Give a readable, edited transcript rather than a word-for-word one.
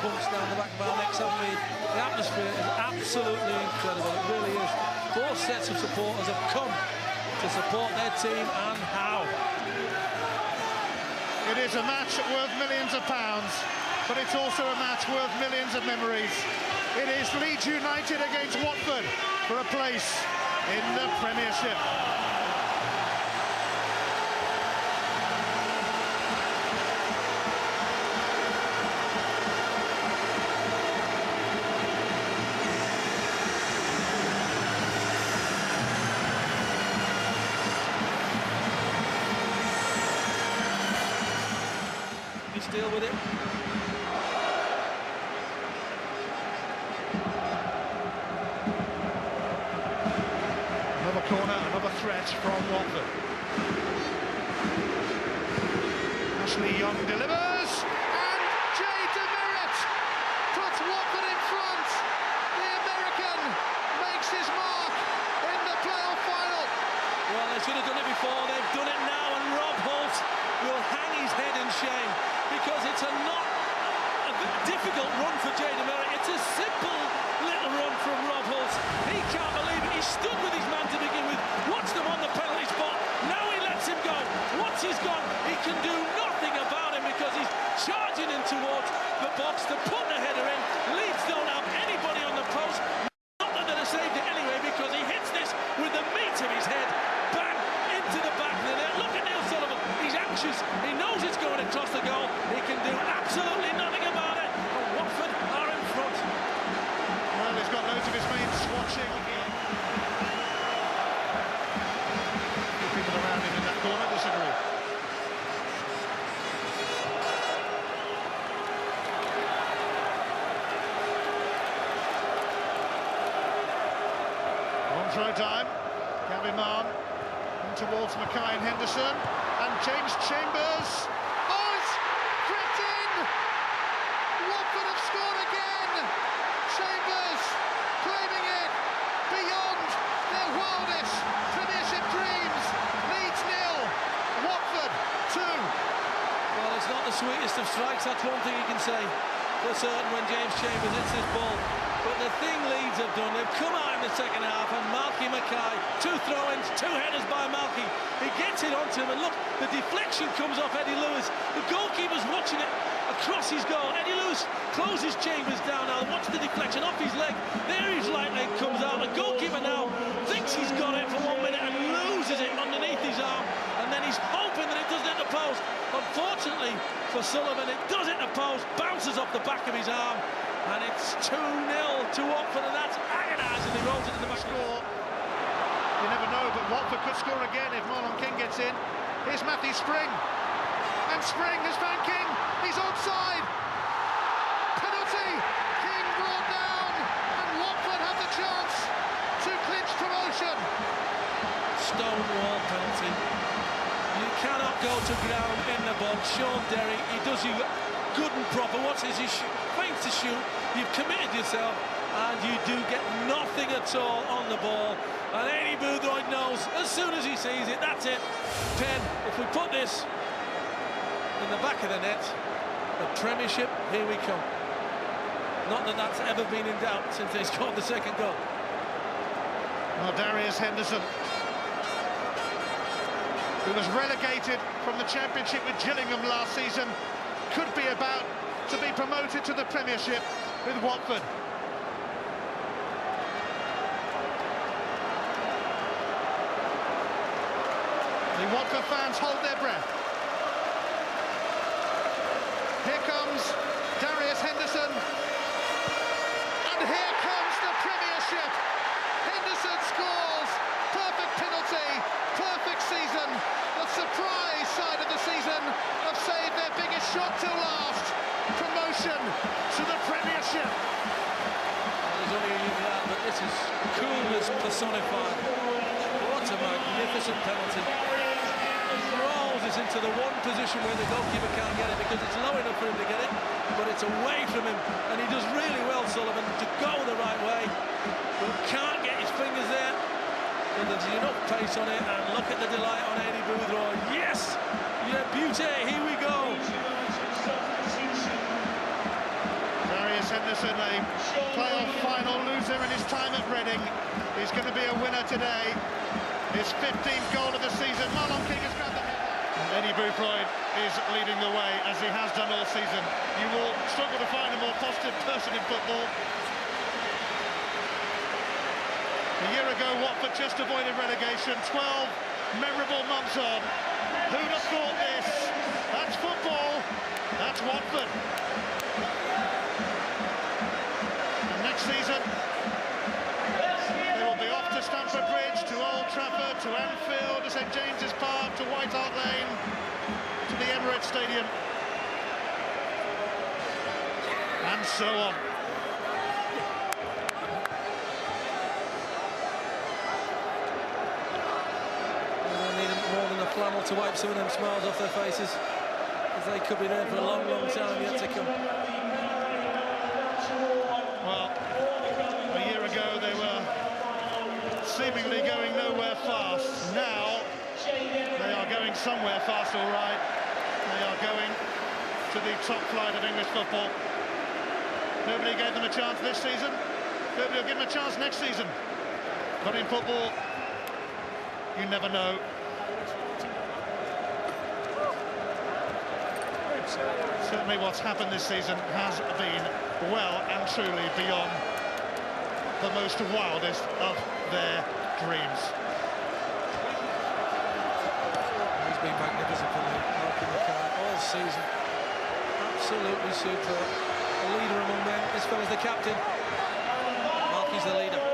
pumps down the back of our necks, haven't we? The atmosphere is absolutely incredible, it really is. Both sets of supporters have come to support their team, and how. It is a match worth millions of pounds, but it's also a match worth millions of memories. It is Leeds United against Watford for a place in the Premiership. Deal with it. Another corner, another threat from Watford. Ashley Young delivers, and Jay DeMerit puts Watford in front. The American makes his mark in the playoff final. Well, they should have done it before. They've done it now, and Rob Holt will hang his head in shame, because it's not a difficult run for Jay DeMerit. It's a simple little run from Rob Holt. He can't believe it. He stood with his man to begin with, watched them on the penalty spot. Now he lets him go. Once he's gone, he can do nothing about him, because he's charging in towards the box to put the header in. Leeds don't have anybody on the post. Not that they'd have saved it anyway, because he hits this with the meat of his head. Bang! Into the back of the net. Look at Neil Sullivan. He's anxious. He knows it's going across the goal. He can do absolutely nothing about it. And Watford are in front. Well, he's got loads of his mates watching here. People around him in that corner disagree. On throw time. Gary Mann towards Mackay and Henderson, and James Chambers. Oh, it's crept in! Watford have scored again! Chambers claiming it beyond their wildest Premiership dreams. Leeds 0, Watford 2. Well, it's not the sweetest of strikes, that's one thing you can say for certain when James Chambers hits this ball. But the thing Leeds have done, they've come out in the second half, and Malky Mackay, 2 throw-ins, 2 headers by Malky. He gets it onto him, and look, the deflection comes off Eddie Lewis. The goalkeeper's watching it across his goal. Eddie Lewis closes Chambers down now. Watch the deflection off his leg. There his right leg comes out. The goalkeeper now thinks he's got it for 1 minute and loses it underneath his arm, and then he's hoping that it doesn't hit the post. Unfortunately for Sullivan, it does hit the post, bounces off the back of his arm, and it's 2-0 to Watford, and that's agonising. He rolls it in the back. Score. You never know, but Watford could score again if Marlon King gets in. Here's Matthew Spring, and Spring has found King. He's onside. Penalty. King brought down, and Watford have the chance to clinch promotion. Stonewall penalty. You cannot go to ground in the box. Sean Derry, he does you good and proper. What's his issue? Feints to shoot. You've committed yourself, and you do get nothing at all on the ball. And Eddie Boothroyd knows as soon as he sees it, that's it. Penn, if we put this in the back of the net, the Premiership, here we come. Not that that's ever been in doubt since they scored the second goal. Well, Darius Henderson, who was relegated from the Championship with Gillingham last season, could be about to be promoted to the Premiership with Watford. The Watford fans hold their breath. Here comes Darius Henderson, and here comes the Premiership. Henderson scores, perfect penalty, perfect season. The surprise side of the season have saved their biggest shot till last. Promotion to the Premiership. Well, there's only a unit out, but this is coolness personified. What a magnificent penalty. Rolls us into the one position where the goalkeeper can't get it because it's low enough for him to get it, but it's away from him, and he does really well, Sullivan, to go the right way, but can't get his fingers there. But there's enough pace on it, and look at the delight on Eddie Boothroyd. Yes! Yeah, beauty, here we go. Henderson, a playoff final loser in his time at Reading. He's going to be a winner today. His 15th goal of the season. Marlon King has grabbed the header. Eddie Boothroyd is leading the way, as he has done all season. You will struggle to find a more positive person in football. A year ago, Watford just avoided relegation. 12 memorable months on. Who'd have thought this? That's football. That's Watford. And next season, they will be off to Stamford Bridge, to Old Trafford, to Anfield, to St James's Park, to White Hart Lane, to the Emirates Stadium, and so on. More than a flannel to wipe some of them smiles off their faces, as they could be there for a long, long time yet to come. Well, a year ago they were seemingly going nowhere fast. Now they are going somewhere fast, all right. They are going to the top flight of English football. Nobody gave them a chance this season. Nobody will give them a chance next season. But in football, you never know. Certainly what's happened this season has been well and truly beyond the most wildest of their dreams. He's been magnificent for me, Marky Mackay, all season. Absolutely superb. A leader among men. This fella's the captain. Marky's the leader.